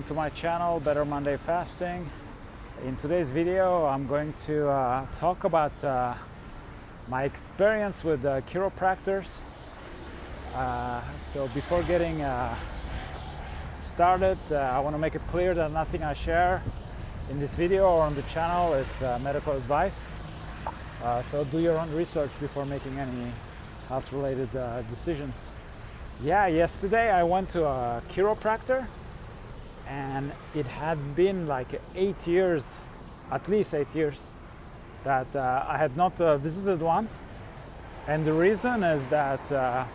to my channel, Better Monday Fasting. In today's video, I'm going to talk about my experience with chiropractors. So before getting started, I want to make it clear that nothing I share in this video or on the channel is medical advice. So do your own research before making any health-related decisions. Yeah, yesterday I went to a chiropractor, and it had been like 8 years, at least 8 years, that I had not visited one. And the reason is that,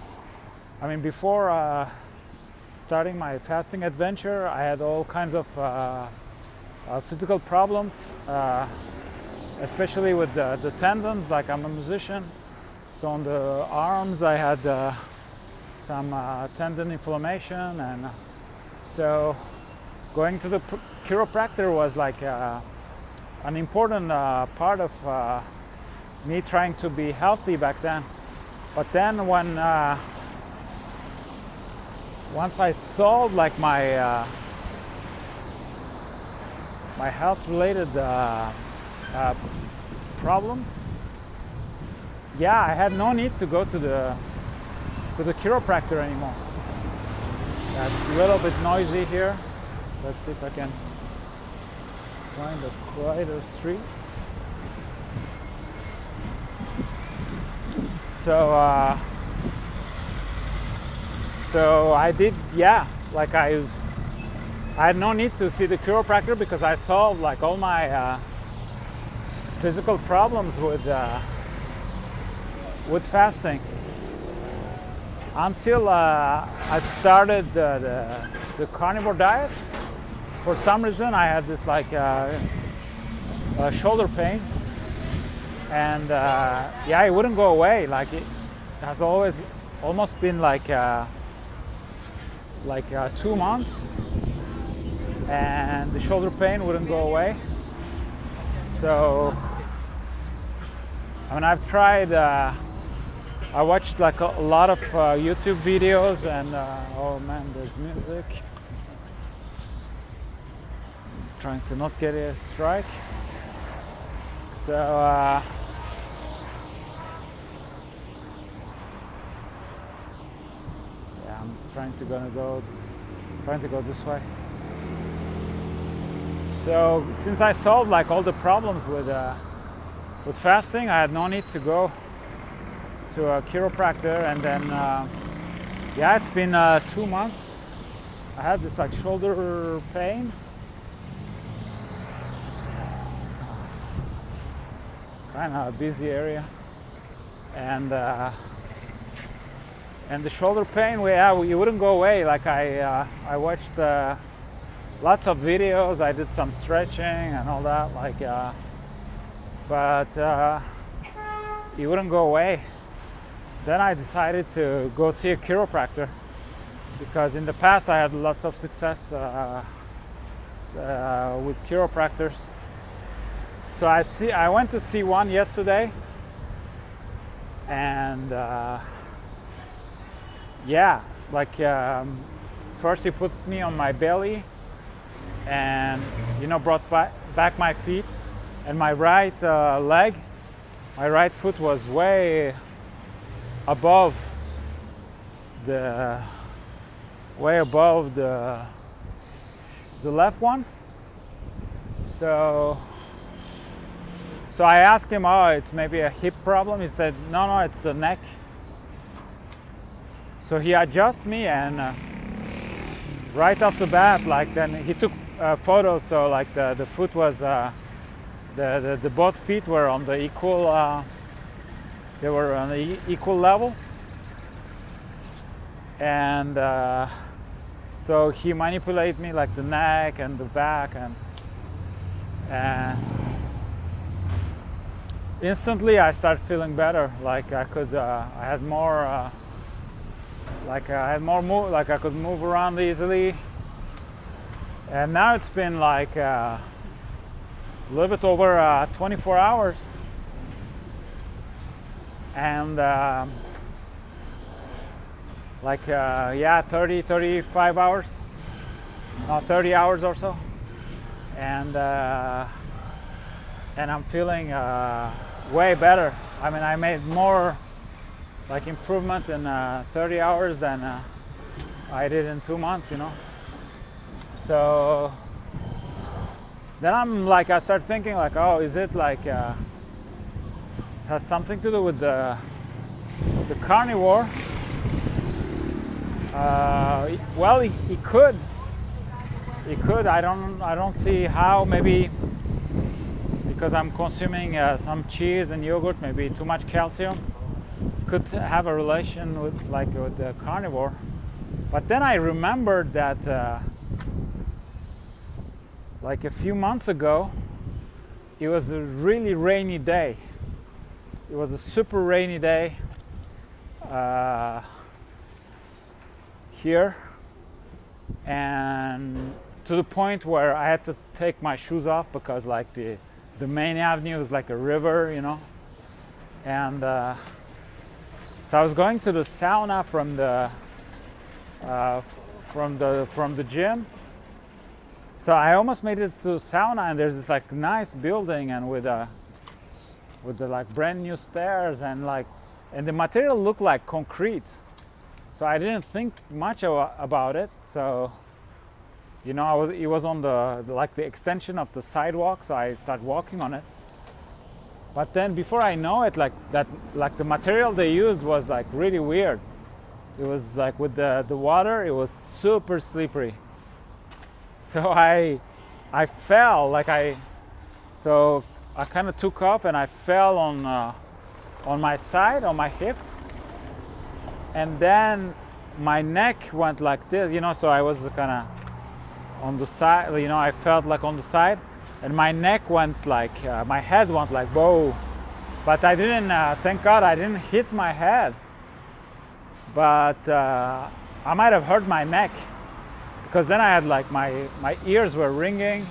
before starting my fasting adventure, I had all kinds of physical problems, especially with the tendons, like I'm a musician. So on the arms I had some tendon inflammation, and so going to the chiropractor was like an important part of me trying to be healthy back then. But then when once I solved like my my health-related problems, yeah, I had no need to go to the chiropractor anymore. That's a little bit noisy here. Let's see if I can find a quieter street. So I did, yeah, like I had no need to see the chiropractor because I solved like all my physical problems with fasting. Until I started the carnivore diet. For some reason I had this like shoulder pain, and yeah, it wouldn't go away. Like it has always almost been like 2 months, and the shoulder pain wouldn't go away. So I've tried, I watched like a lot of YouTube videos, and oh man, there's music. Trying to not get a strike. So yeah, I'm trying to go this way. So since I solved like all the problems with fasting, I had no need to go to a chiropractor. And then yeah, it's been 2 months. I had this like shoulder pain. Kind of a busy area, and the shoulder pain, it wouldn't go away. Like I watched lots of videos. I did some stretching and all that, like, but it wouldn't go away. Then I decided to go see a chiropractor, because in the past I had lots of success with chiropractors. So I went to see one yesterday, and yeah, like first he put me on my belly, and brought back my feet, and my right leg, my right foot was way above the left one. So I asked him, oh, it's maybe a hip problem. He said, no, it's the neck. So he adjusted me, and right off the bat, like, then he took photos. So like the foot was, the both feet were on the equal, they were on the equal level. And so he manipulated me like the neck and the back, and instantly I started feeling better. Like I could, I had more, like I could move around easily. And now it's been like a little bit over 24 hours, and like 35 hours, 30 hours or so, and I'm feeling way better. I mean, I made more like improvement in 30 hours than I did in 2 months, you know. So then I start thinking like, oh, is it like has something to do with the carnivore? Well, he could. He could. I don't see how. Maybe because I'm consuming some cheese and yogurt, maybe too much calcium, could have a relation with the carnivore. But then I remembered that like a few months ago, it was a really rainy day. It was a super rainy day here, and to the point where I had to take my shoes off because like the main avenue is like a river, you know. And so I was going to the sauna from the gym. So I almost made it to sauna, and there's this like nice building, and with the like brand new stairs, and the material looked like concrete. So I didn't think much about it. So, you know, it was on the extension of the sidewalk, so I started walking on it. But then before I know it, like the material they used was like really weird. It was like with the water, it was super slippery. So I fell, so I kind of took off, and I fell on my side, on my hip, and then my neck went like this, you know. So I was kind of on the side, you know. I felt like on the side, and my neck went like my head went like whoa, but I didn't. Thank God I didn't hit my head, but I might have hurt my neck. Because then I had like my ears were ringing.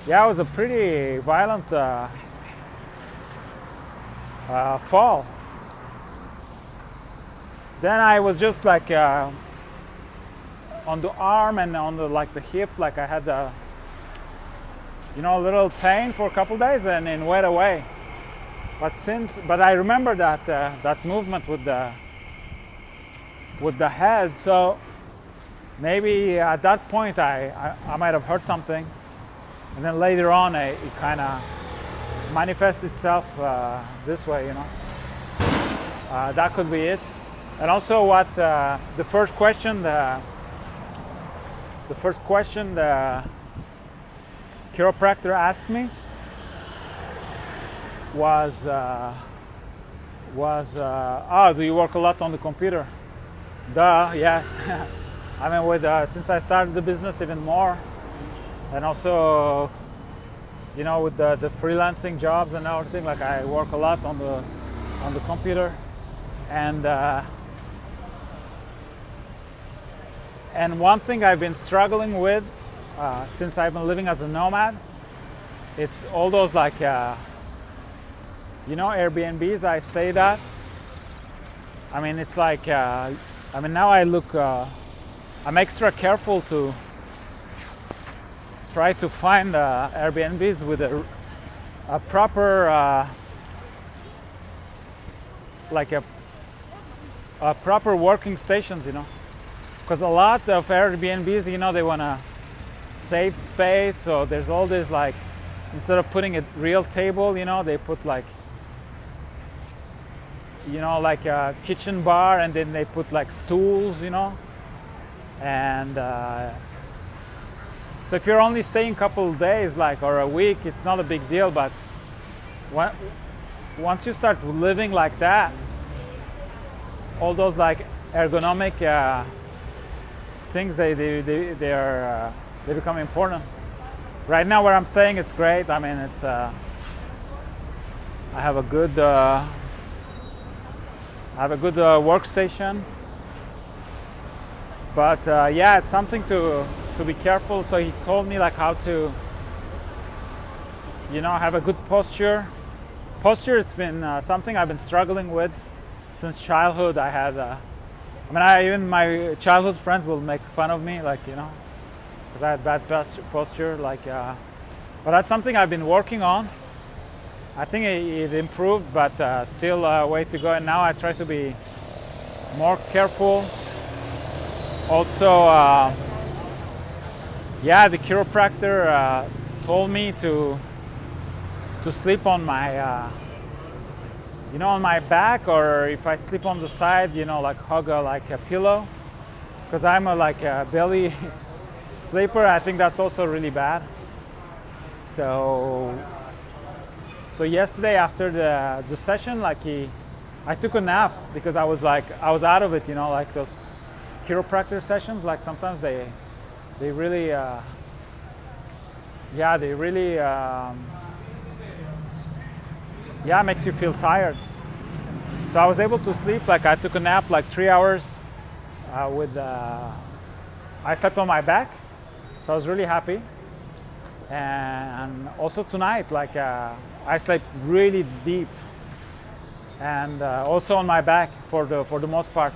Yeah, it was a pretty violent fall. Then I was just like on the arm and on the hip, like I had a little pain for a couple days, and it went away. But I remember that movement with the head. So maybe at that point I might have heard something, and then later on it kind of manifests itself this way, you know. That could be it. And also what the first question the chiropractor asked me was do you work a lot on the computer? Duh, yes. I mean, since I started the business, even more, and also, you know, with the freelancing jobs and everything, like I work a lot on the computer, and one thing I've been struggling with since I've been living as a nomad, it's all those Airbnbs I stayed at. I mean, it's like now I look. I'm extra careful to try to find Airbnbs with a proper, proper working stations, you know. Because a lot of Airbnbs, you know, they want to save space, so there's all this instead of putting a real table, you know, they put a kitchen bar, and then they put stools, you know. And so if you're only staying a couple of days or a week, it's not a big deal. But once you start living like that, all those ergonomic things, they become important. Right now where I'm staying, it's great. I mean, it's I have a good workstation. But yeah, it's something to be careful. So he told me how to, you know, have a good posture. Posture has been something I've been struggling with since childhood. I had, even my childhood friends will make fun of me, you know, because I had bad posture. But that's something I've been working on. I think it improved, but still a way to go. And now I try to be more careful. Also, yeah, the chiropractor told me to sleep on my, on my back, or if I sleep on the side, like hug a pillow, because I'm a belly sleeper. I think that's also really bad. So yesterday after the session, I took a nap because I was out of it, like those chiropractor sessions. Like sometimes they really, makes you feel tired. So I was able to sleep. I took a nap 3 hours I slept on my back, so I was really happy. And also tonight, I slept really deep, and also on my back for the most part.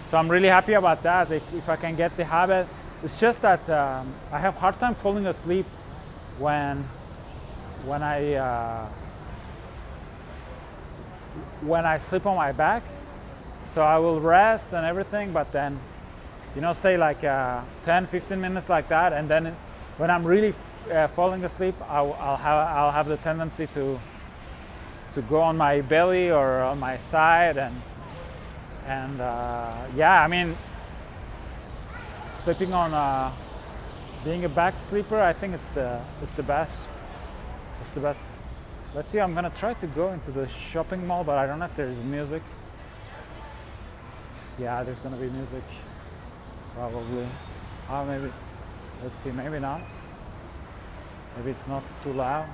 So I'm really happy about that. If I can get the habit, it's just that I have a hard time falling asleep when I sleep on my back. So I will rest and everything, but then stay 10-15 minutes like that, and then when I'm really falling asleep, I'll have the tendency to go on my belly or on my side, and I mean, sleeping on being a back sleeper, I think it's the best. It's the best. Let's see. I'm gonna try to go into the shopping mall, but I don't know if there's music. Yeah, there's gonna be music, probably. Maybe. Let's see. Maybe not. Maybe it's not too loud.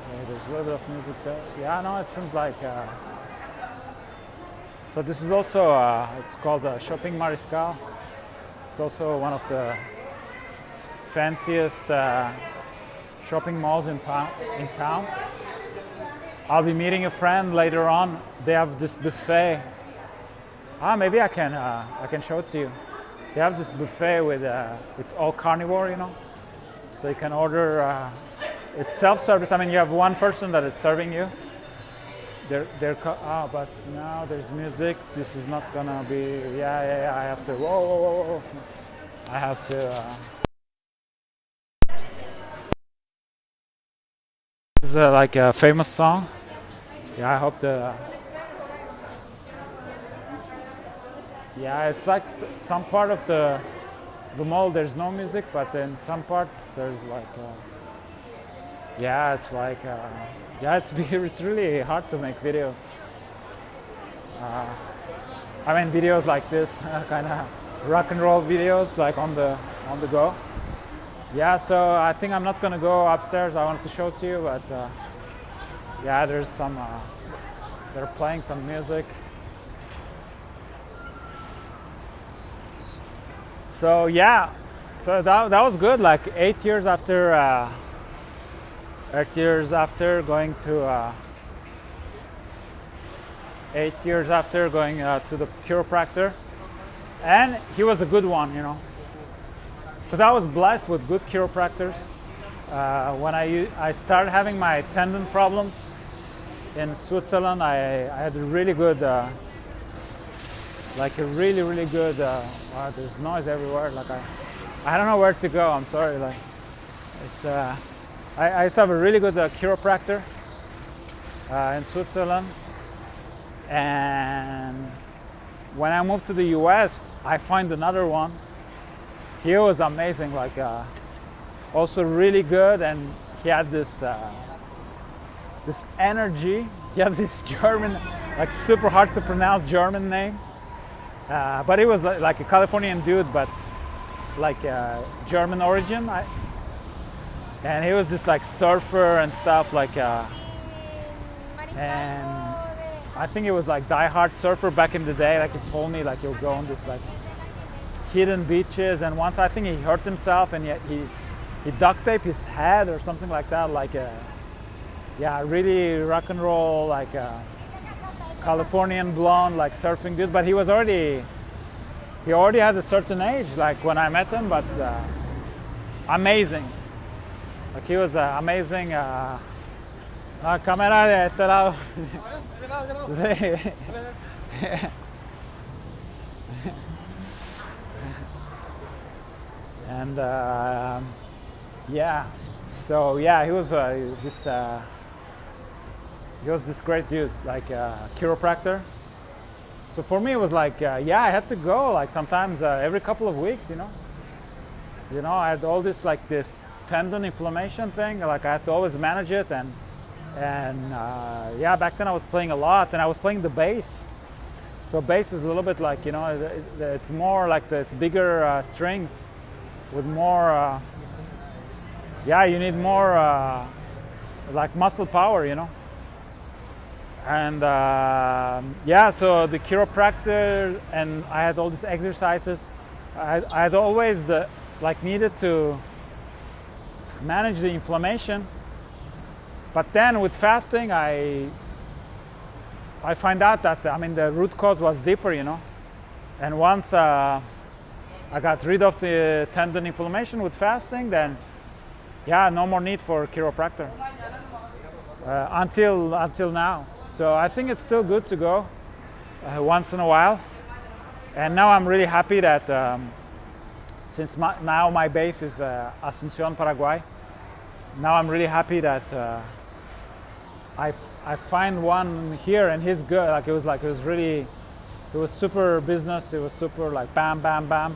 Okay, there's a little bit of music there. Yeah, no, it seems like. So this is also. It's called Shopping Mariscal. It's also one of the fanciest shopping malls in town. I'll be meeting a friend later on. They have this buffet. Maybe I can show it to you. They have this buffet with it's all carnivore, So you can order. It's self-service. I mean, you have one person that is serving you. But now there's music. This is not gonna be. Yeah. I have to. Whoa. I have to. This is a famous song. Yeah, I hope the. Yeah, it's some part of the mall there's no music, but in some parts there's it's really hard to make videos. I mean videos like this, kind of rock and roll videos, on the go. Yeah, so I think I'm not gonna go upstairs. I wanted to show it to you, but there's some. They're playing some music. So so that was good. 8 years after. 8 years after going to. 8 years after going to the chiropractor, and he was a good one, because I was blessed with good chiropractors. When I started having my tendon problems in Switzerland, I had a really good, a really good. Wow, there's noise everywhere. I don't know where to go. I'm sorry. It's. I used to have a really good chiropractor in Switzerland, and when I moved to the U.S., I find another one. He was amazing, also really good, and he had this energy. He had this German, super hard to pronounce German name, but he was like a Californian dude, but German origin. And he was this surfer and stuff, and I think he was die-hard surfer back in the day. He told me he'll go on this hidden beaches, and once I think he hurt himself, and he duct taped his head or something like that. Really rock and roll, Californian blonde, like surfing dude, but he already had a certain age, like when I met him, but amazing. Like he was amazing. La cámara de este lado. And yeah, so yeah, he was this great dude, like chiropractor. So for me, it was like, yeah, I had to go like sometimes every couple of weeks, you know. I had all this like this tendon inflammation thing, like I had to always manage it, and yeah, back then I was playing a lot, and I was playing the bass. So bass is a little bit like, it's more like it's bigger strings with more, yeah, you need more like muscle power, And yeah, so the chiropractor, and I had all these exercises. I had always needed to manage the inflammation, but then with fasting, I find out that the root cause was deeper, And once I got rid of the tendon inflammation with fasting, then yeah, no more need for chiropractor until now. So I think it's still good to go once in a while. And now I'm really happy that since now my base is Asunción, Paraguay. Now I'm really happy that I find one here, and he's good. It was super business. It was super like bam, bam, bam.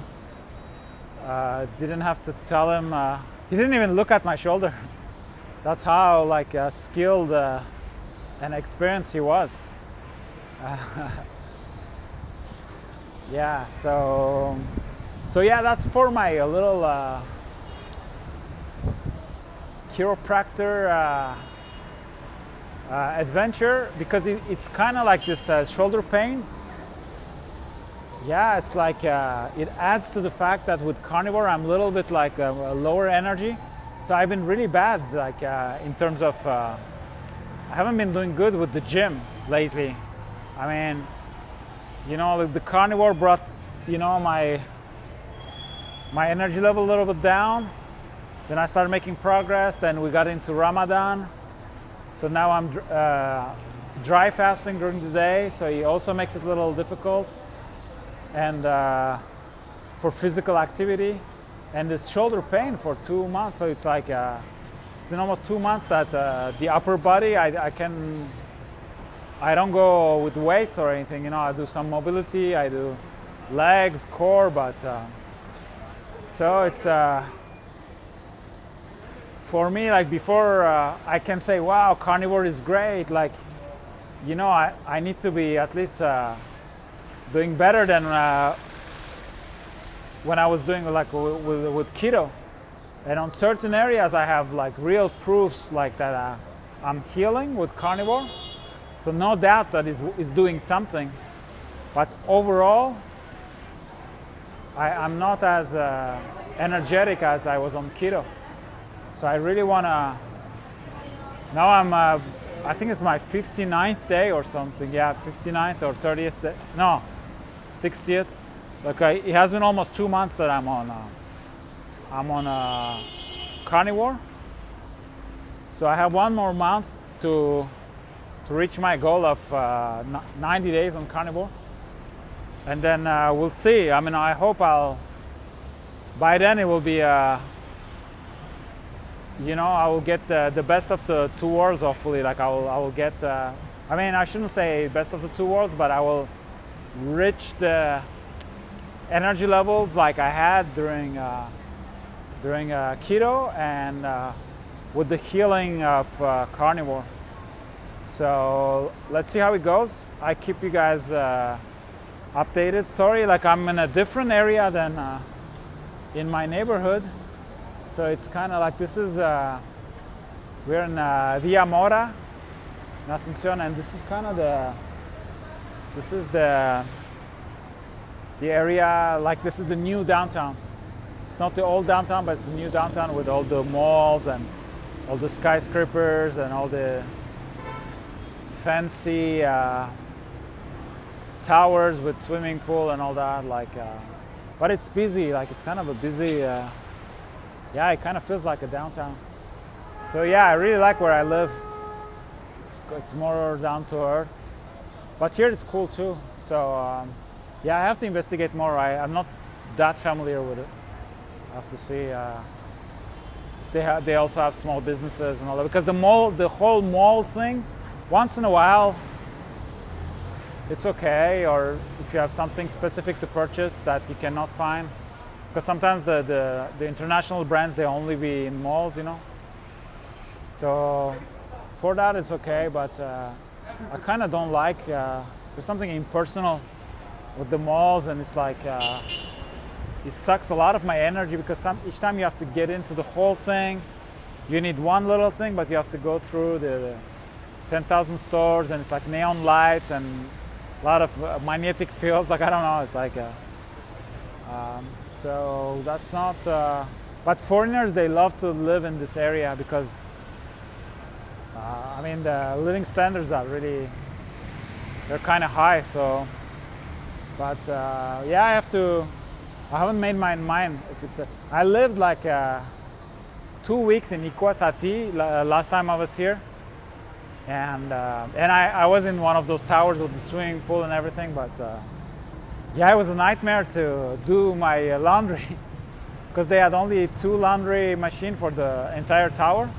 Didn't have to tell him. He didn't even look at my shoulder. That's how skilled and experienced he was. Yeah. So yeah, that's for my little chiropractor adventure, because it's kind of like this shoulder pain. Yeah, it's like it adds to the fact that with carnivore I'm a little bit like a lower energy, so I've been really bad in terms of I haven't been doing good with the gym lately. The carnivore brought my energy level a little bit down. Then I started making progress. Then we got into Ramadan, so now I'm dry fasting during the day, so it also makes it a little difficult. And for physical activity, and this shoulder pain for 2 months. So it's like it's been almost 2 months that the upper body I don't go with weights or anything. I do some mobility, I do legs, core, but so it's for me, like before I can say, wow, carnivore is great. I need to be at least doing better than when I was doing with keto. And on certain areas I have real proofs that I'm healing with carnivore. So no doubt that it's doing something. But overall, I'm not as energetic as I was on keto. So I really want to, now I'm, I think it's my 59th day or something. Yeah, 59th or 30th day. No, 60th. It has been almost 2 months that I'm on carnivore. So I have 1 more month to reach my goal of 90 days on carnivore. And then we'll see. I hope by then it will be, I will get the best of the two worlds, hopefully. I will get, I shouldn't say best of the two worlds, but I will reach the energy levels like I had during keto and with the healing of carnivore. So let's see how it goes. I keep you guys updated. Sorry, I'm in a different area than in my neighborhood. So it's kind of like this is, we're in Villa Mora, in Asunción, and this is kind of the area, this is the new downtown. It's not the old downtown, but it's the new downtown with all the malls and all the skyscrapers and all the fancy towers with swimming pool and all that, like, but it's busy, like it's kind of a busy, yeah, it kind of feels like a downtown. So yeah, I really like where I live. It's more down to earth, but here it's cool too. So yeah, I have to investigate more. I'm not that familiar with it. I have to see if they also have small businesses and all that, because the whole mall thing, once in a while it's okay, or if you have something specific to purchase that you cannot find, because sometimes the international brands, they only be in malls, you know. So for that it's okay, but I kind of don't like, there's something impersonal with the malls, and it's like it sucks a lot of my energy, because each time you have to get into the whole thing, you need one little thing, but you have to go through the 10,000 stores, and it's like neon lights and a lot of magnetic fields, like I don't know, it's like so that's not, but foreigners, they love to live in this area, because I mean, the living standards are really, they're kind of high. So, but yeah, I haven't made my mind if it's I lived like 2 weeks in Ikwasati last time I was here, and I was in one of those towers with the swimming pool and everything, but yeah, it was a nightmare to do my laundry, because they had only 2 laundry machines for the entire tower.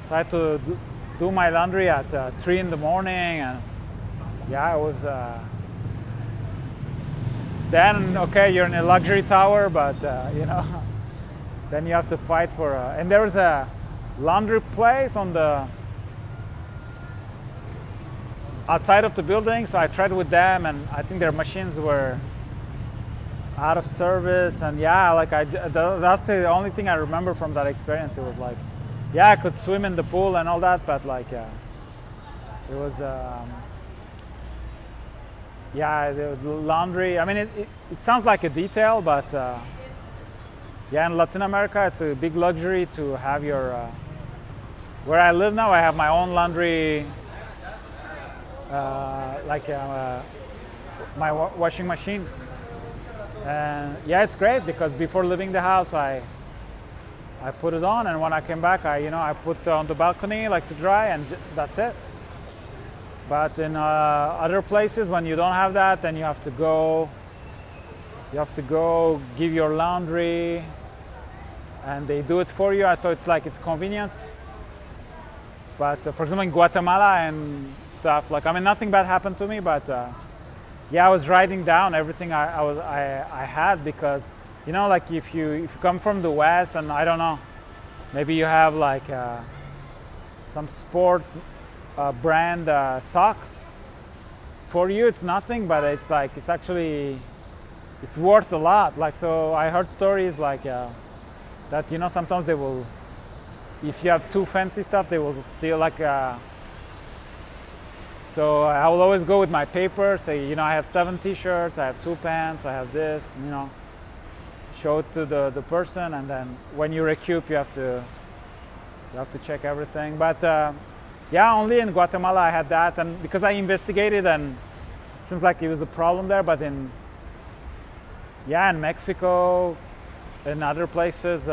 So I had to do my laundry at 3 in the morning, and yeah, it was. Then okay, you're in a luxury tower, but you know, then you have to fight for. And there was a laundry place on the outside of the building, so I tried with them, and I think their machines were out of service. And yeah, like that's the only thing I remember from that experience. It was like, yeah, I could swim in the pool and all that, but like it was yeah, the laundry, I mean, it sounds like a detail, but yeah, in Latin America it's a big luxury to have your where I live now, I have my own laundry, like my washing machine, and yeah, it's great, because before leaving the house I put it on, and when I came back, I put on the balcony like to dry, and that's it. But in other places, when you don't have that, then you have to go give your laundry, and they do it for you. So it's like, it's convenient. But for example, in Guatemala and stuff, like, I mean, nothing bad happened to me, but yeah, I was writing down everything I had, because like if you come from the West, and I don't know, maybe you have like some sport brand socks. For you it's nothing, but it's like, it's worth a lot. Like, so I heard stories like that sometimes they will, if you have too fancy stuff, they will steal, like so I will always go with my paper, say I have 7 t-shirts, I have 2 pants, I have this, show it to the person, and then when you recoup, you have to check everything. But yeah, only in Guatemala I had that, and because I investigated, and it seems like it was a problem there. But in Mexico, in other places,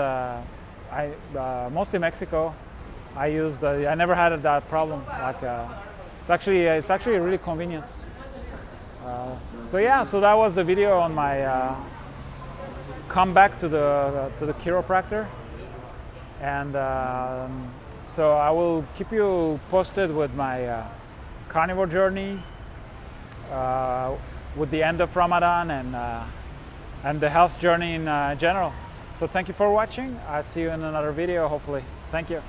mostly Mexico, I never had that problem. Like it's actually really convenient. So yeah, so that was the video on my comeback to the chiropractor, and so I will keep you posted with my carnivore journey, with the end of Ramadan, and the health journey in general. So thank you for watching. I'll see you in another video, hopefully. Thank you.